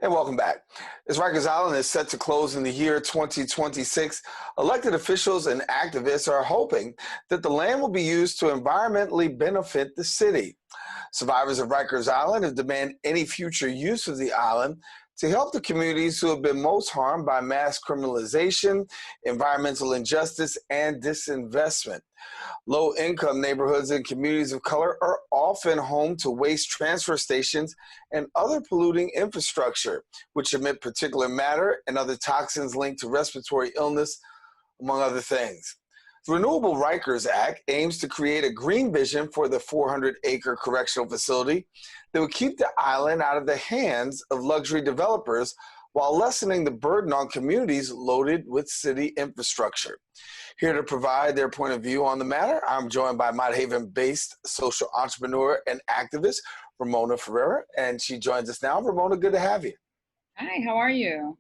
And welcome back. As Rikers Island is set to close in the year 2026, elected officials and activists are hoping that the land will be used to environmentally benefit the city. Survivors of Rikers Island have demanded any future use of the island to help the communities who have been most harmed by mass criminalization, environmental injustice, and disinvestment. Low-income neighborhoods and communities of color are often home to waste transfer stations and other polluting infrastructure, which emit particulate matter and other toxins linked to respiratory illness, among other things. The Renewable Rikers Act aims to create a green vision for the 400-acre correctional facility that would keep the island out of the hands of luxury developers while lessening the burden on communities loaded with city infrastructure. Here to provide their point of view on the matter, I'm joined by Mott Haven-based social entrepreneur and activist, Ramona Ferreyra, and she joins us now. Ramona, good to have you. Hi, how are you?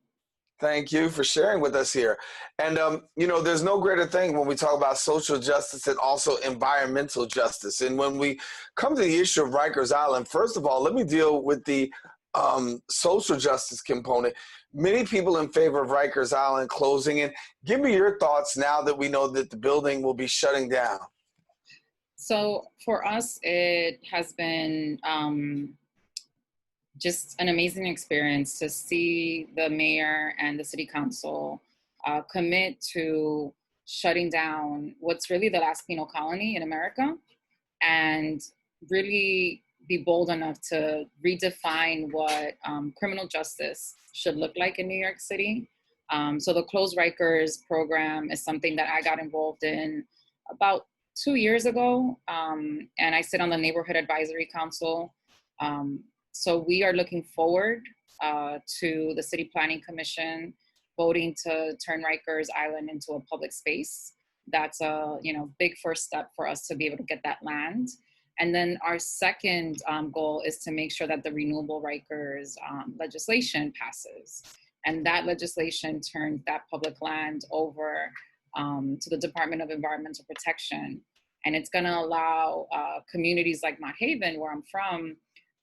Thank you for sharing with us here. And, there's no greater thing when we talk about social justice and also environmental justice. And when we come to the issue of Rikers Island, first of all, let me deal with the social justice component. Many people in favor of Rikers Island closing. And give me your thoughts now that we know that the building will be shutting down. So for us, it has been just an amazing experience to see the mayor and the city council commit to shutting down what's really the last penal colony in America, and really be bold enough to redefine what criminal justice should look like in New York City. So the Close Rikers program is something that I got involved in about 2 years ago, and I sit on the Neighborhood Advisory Council. So we are looking forward to the City Planning Commission voting to turn Rikers Island into a public space. That's a big first step for us to be able to get that land. And then our second goal is to make sure that the Renewable Rikers legislation passes. And that legislation turns that public land over to the Department of Environmental Protection. And it's going to allow communities like Mott Haven, where I'm from,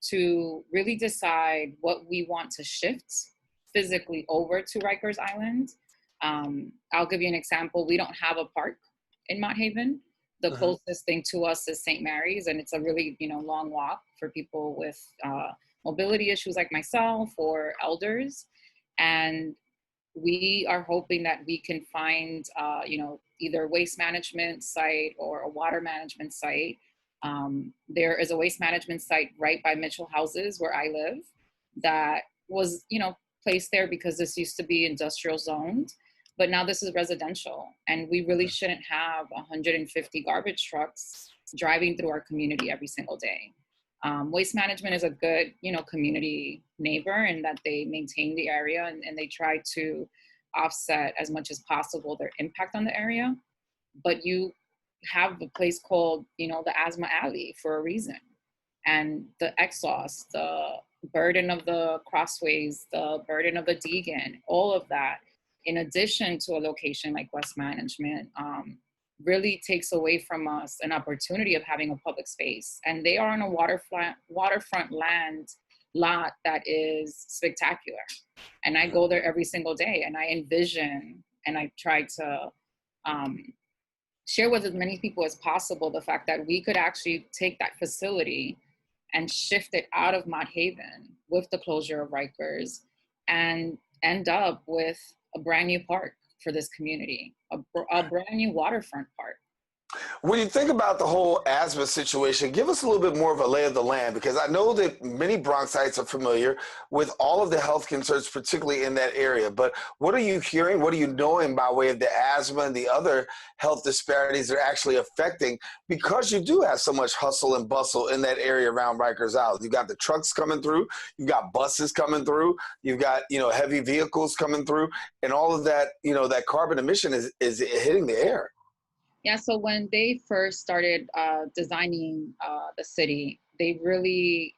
to really decide what we want to shift physically over to Rikers Island. I'll give you an example. We don't have a park in Mott Haven. The closest thing to us is St. Mary's, and it's a really long walk for people with mobility issues like myself or elders. And we are hoping that we can find either a waste management site or a water management site. There is a waste management site right by Mitchell Houses where I live that was, placed there because this used to be industrial zoned, but now this is residential, and we really shouldn't have 150 garbage trucks driving through our community every single day. Waste management is a good, community neighbor in that they maintain the area and they try to offset as much as possible their impact on the area. But you have a place called, the Asthma Alley for a reason. And the exhaust, the burden of the crossways, the burden of the Deegan, all of that, in addition to a location like West Management, really takes away from us an opportunity of having a public space. And they are on a waterfront land lot that is spectacular. And I go there every single day, and I envision, and I try to share with as many people as possible the fact that we could actually take that facility and shift it out of Mott Haven with the closure of Rikers and end up with a brand new park for this community, a brand new waterfront park. When you think about the whole asthma situation, give us a little bit more of a lay of the land, because I know that many Bronxites are familiar with all of the health concerns, particularly in that area. But what are you hearing? What are you knowing by way of the asthma and the other health disparities that are actually affecting, because you do have so much hustle and bustle in that area around Rikers Island? You've got the trucks coming through, you've got buses coming through, you've got, heavy vehicles coming through, and all of that, that carbon emission is hitting the air. Yeah, so when they first started designing the city, they really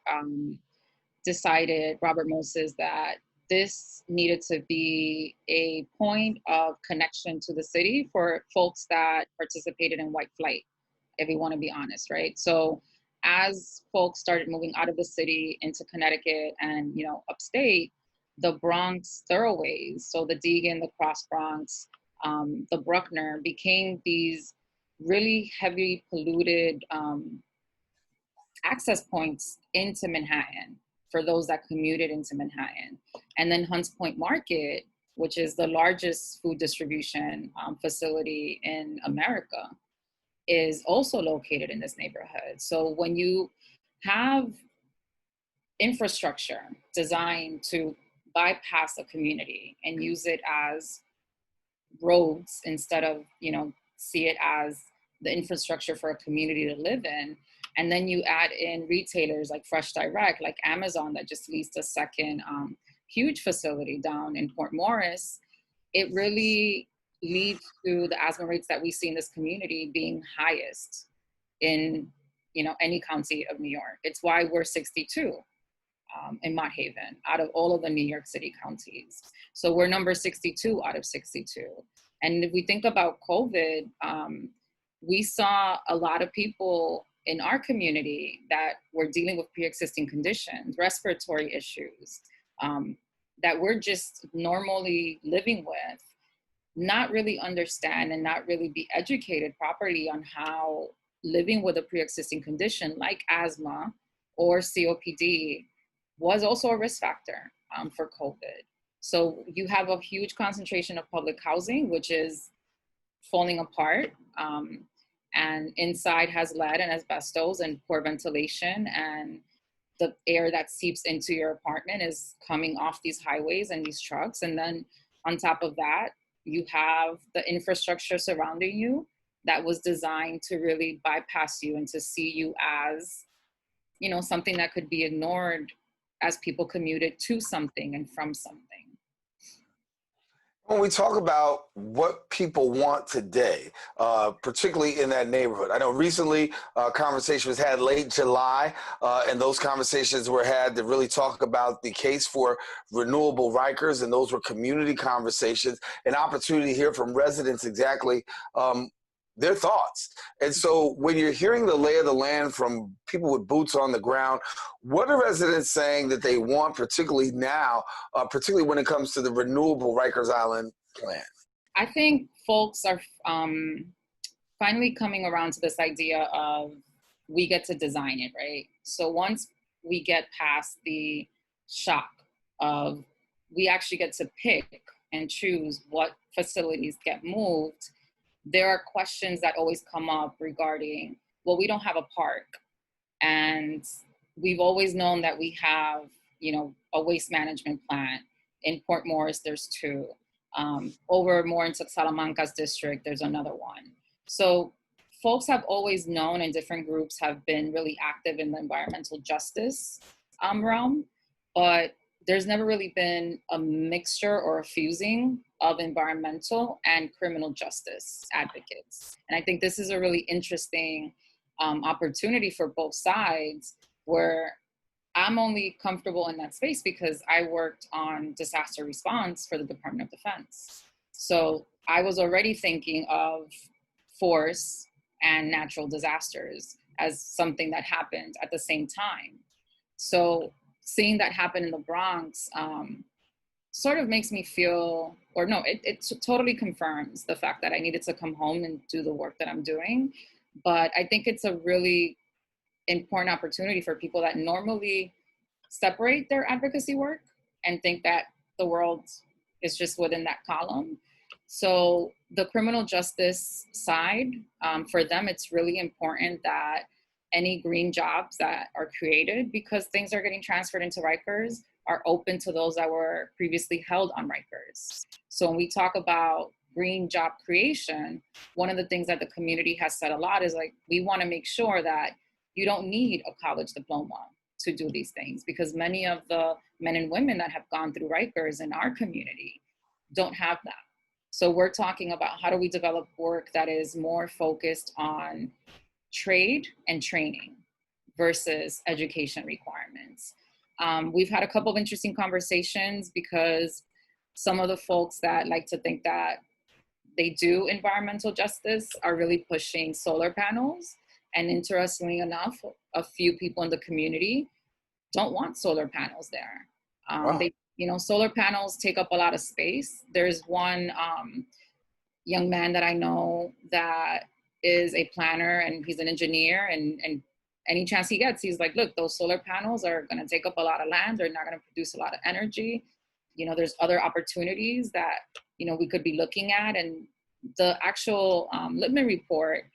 decided, Robert Moses, that this needed to be a point of connection to the city for folks that participated in white flight, if we want to be honest, right? So as folks started moving out of the city into Connecticut and, upstate, the Bronx thoroughways, so the Deegan, the Cross Bronx, the Bruckner, became these really heavy polluted access points into Manhattan for those that commuted into Manhattan. And then Hunts Point Market, which is the largest food distribution facility in America, is also located in this neighborhood. So when you have infrastructure designed to bypass a community and use it as roads instead of, see it as the infrastructure for a community to live in, and then you add in retailers like Fresh Direct, like Amazon, that just leased a second huge facility down in Port Morris, it really leads to the asthma rates that we see in this community being highest in, any county of New York. It's why we're 62 in Mott Haven out of all of the New York City counties. So we're number 62 out of 62. And if we think about COVID, we saw a lot of people in our community that were dealing with pre-existing conditions, respiratory issues, that we're just normally living with, not really understand and not really be educated properly on how living with a pre-existing condition like asthma or COPD was also a risk factor for COVID. So you have a huge concentration of public housing, which is falling apart. And inside has lead and asbestos and poor ventilation, and the air that seeps into your apartment is coming off these highways and these trucks. And then on top of that, you have the infrastructure surrounding you that was designed to really bypass you and to see you as, something that could be ignored as people commuted to something and from something. When we talk about what people want today, particularly in that neighborhood, I know recently a conversation was had late July, and those conversations were had to really talk about the case for Renewable Rikers, and those were community conversations, an opportunity to hear from residents exactly their thoughts. And so when you're hearing the lay of the land from people with boots on the ground, what are residents saying that they want, particularly now, particularly when it comes to the Renewable Rikers Island plan? I think folks are finally coming around to this idea of we get to design it, right? So once we get past the shock of we actually get to pick and choose what facilities get moved, there are questions that always come up regarding, well, we don't have a park. And we've always known that we have, a waste management plant. In Port Morris, there's two. Over more into Salamanca's district, there's another one. So folks have always known, and different groups have been really active in the environmental justice realm, but there's never really been a mixture or a fusing of environmental and criminal justice advocates. And I think this is a really interesting opportunity for both sides, where I'm only comfortable in that space because I worked on disaster response for the Department of Defense. So I was already thinking of force and natural disasters as something that happened at the same time. So seeing that happen in the Bronx sort of makes me feel, or no, it totally confirms the fact that I needed to come home and do the work that I'm doing. But I think it's a really important opportunity for people that normally separate their advocacy work and think that the world is just within that column. So the criminal justice side, for them, it's really important that any green jobs that are created, because things are getting transferred into Rikers, are open to those that were previously held on Rikers. So when we talk about green job creation, one of the things that the community has said a lot is like, we want to make sure that you don't need a college diploma to do these things, because many of the men and women that have gone through Rikers in our community don't have that. So we're talking about how do we develop work that is more focused on trade and training versus education requirements. We've had a couple of interesting conversations because some of the folks that like to think that they do environmental justice are really pushing solar panels. And interestingly enough, a few people in the community don't want solar panels there. Wow. solar panels take up a lot of space. There's one young man that I know that is a planner and he's an engineer, and any chance he gets, he's like, look, those solar panels are going to take up a lot of land. They're not going to produce a lot of energy. There's other opportunities that, we could be looking at. And the actual Lippman report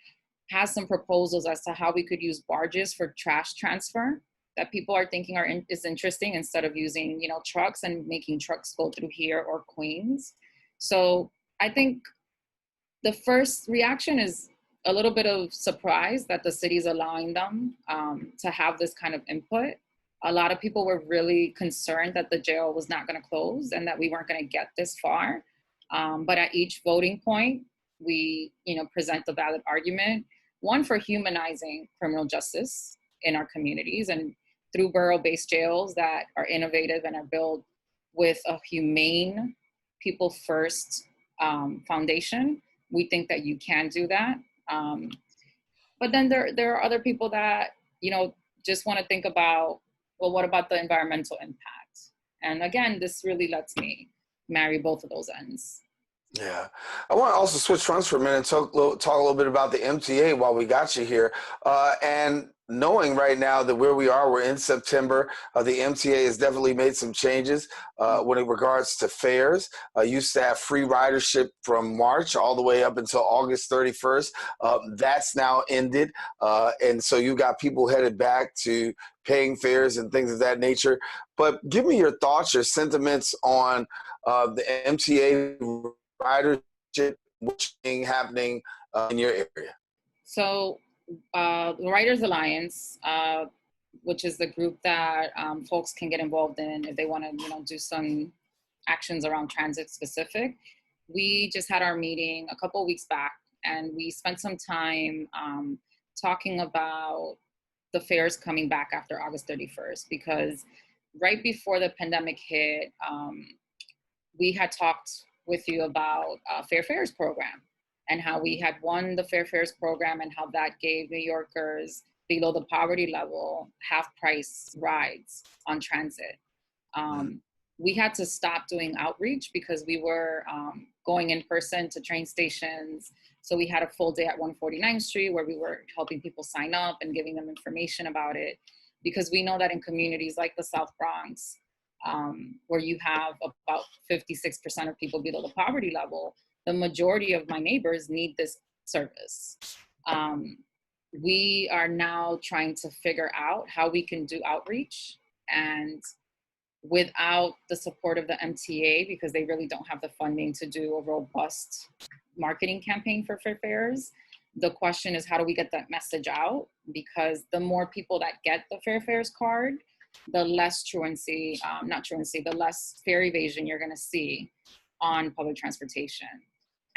has some proposals as to how we could use barges for trash transfer that people are thinking is interesting, instead of using, trucks and making trucks go through here or Queens. So I think the first reaction is a little bit of surprise that the city's allowing them to have this kind of input. A lot of people were really concerned that the jail was not going to close and that we weren't going to get this far. But at each voting point, we, present the valid argument, one, for humanizing criminal justice in our communities, and through borough-based jails that are innovative and are built with a humane, people-first foundation. We think that you can do that. But then there are other people that, just want to think about, well, what about the environmental impact? And again, this really lets me marry both of those ends. Yeah. I want to also switch fronts for a minute and talk a little bit about the MTA while we got you here. And knowing right now that where we are, we're in September, the MTA has definitely made some changes when it regards to fares. Used to have free ridership from March all the way up until August 31st. That's now ended. And so you got people headed back to paying fares and things of that nature. But give me your thoughts, your sentiments on the MTA ridership, what's happening in your area. So the Writers Alliance, which is the group that folks can get involved in if they want to, do some actions around transit specific. We just had our meeting a couple of weeks back, and we spent some time talking about the fares coming back after August 31st, because right before the pandemic hit, we had talked with you about Fair Fares program and how we had won the Fair Fares program and how that gave New Yorkers below the poverty level half price rides on transit. We had to stop doing outreach because we were going in person to train stations. So we had a full day at 149th Street where we were helping people sign up and giving them information about it. Because we know that in communities like the South Bronx, where you have about 56% of people below the poverty level, the majority of my neighbors need this service. We are now trying to figure out how we can do outreach, and without the support of the MTA, because they really don't have the funding to do a robust marketing campaign for Fair Fares. The question is, how do we get that message out? Because the more people that get the Fair Fares card, the less the less fare evasion you're gonna see on public transportation.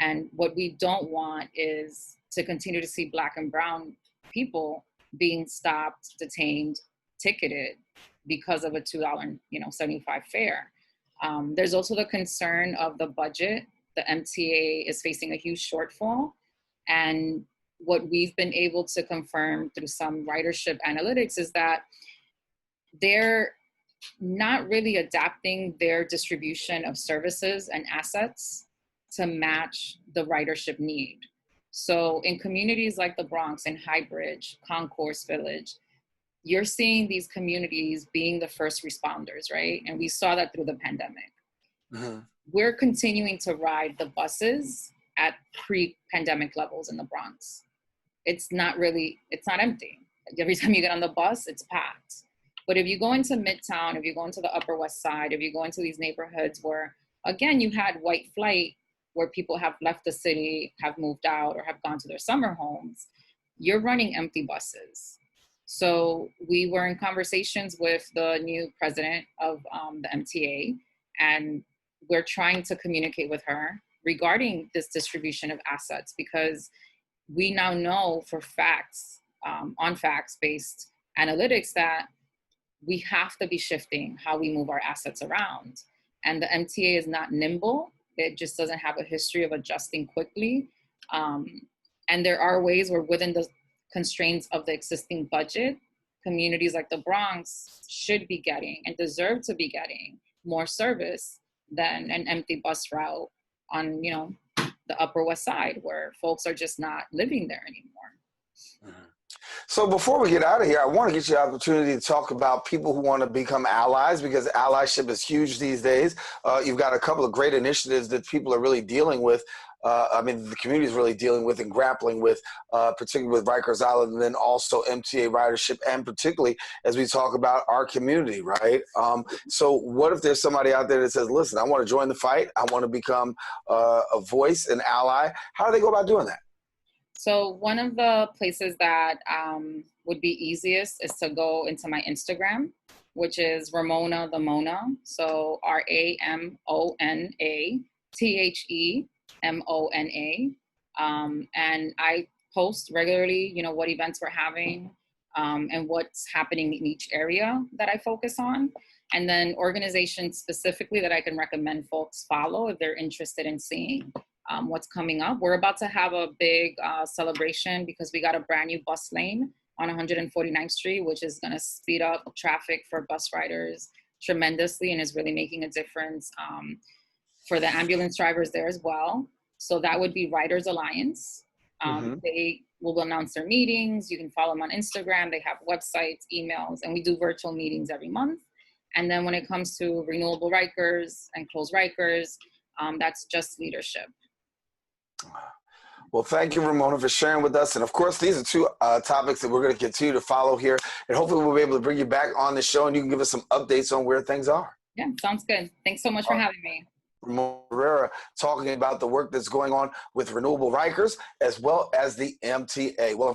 And what we don't want is to continue to see Black and brown people being stopped, detained, ticketed because of a $2.75 fare. There's also the concern of the budget. The MTA is facing a huge shortfall. And what we've been able to confirm through some ridership analytics is that they're not really adapting their distribution of services and assets to match the ridership need. So in communities like the Bronx and Highbridge, Concourse Village, you're seeing these communities being the first responders, right? And we saw that through the pandemic. Mm-hmm. We're continuing to ride the buses at pre-pandemic levels in the Bronx. It's not empty. Every time you get on the bus, it's packed. But if you go into Midtown, if you go into the Upper West Side, if you go into these neighborhoods where, again, you had white flight, where people have left the city, have moved out, or have gone to their summer homes, you're running empty buses. So we were in conversations with the new president of the MTA, and we're trying to communicate with her regarding this distribution of assets, because we now know for facts, on facts-based analytics, that we have to be shifting how we move our assets around. And the MTA is not nimble. It just doesn't have a history of adjusting quickly. And there are ways where, within the constraints of the existing budget, communities like the Bronx should be getting and deserve to be getting more service than an empty bus route on, you know, the Upper West Side, where folks are just not living there anymore. So before we get out of here, I want to get you the opportunity to talk about people who want to become allies, because allyship is huge these days. You've got a couple of great initiatives that people are really dealing with. The community is really dealing with and grappling with, particularly with Rikers Island, and then also MTA ridership, and particularly as we talk about our community, right? So what if there's somebody out there that says, listen, I want to join the fight, I want to become a voice, an ally? How do they go about doing that? So one of the places that would be easiest is to go into my Instagram, which is Ramona the Mona. So RAMONATHEMONA. And I post regularly, you know, what events we're having and what's happening in each area that I focus on. And then organizations specifically that I can recommend folks follow if they're interested in seeing what's coming up. We're about to have a big celebration because we got a brand new bus lane on 149th Street, which is going to speed up traffic for bus riders tremendously and is really making a difference for the ambulance drivers there as well. So that would be Riders Alliance. They will announce their meetings. You can follow them on Instagram. They have websites, emails, and we do virtual meetings every month. And then when it comes to Renewable Rikers and Close Rikers, that's just leadership. Well, thank you, Ramona, for sharing with us. And of course, these are two topics that we're going to continue to follow here. And hopefully we'll be able to bring you back on the show and you can give us some updates on where things are. Yeah, sounds good. Thanks so much for having me. Ramona Ferreyra talking about the work that's going on with Renewable Rikers as well as the MTA. Well,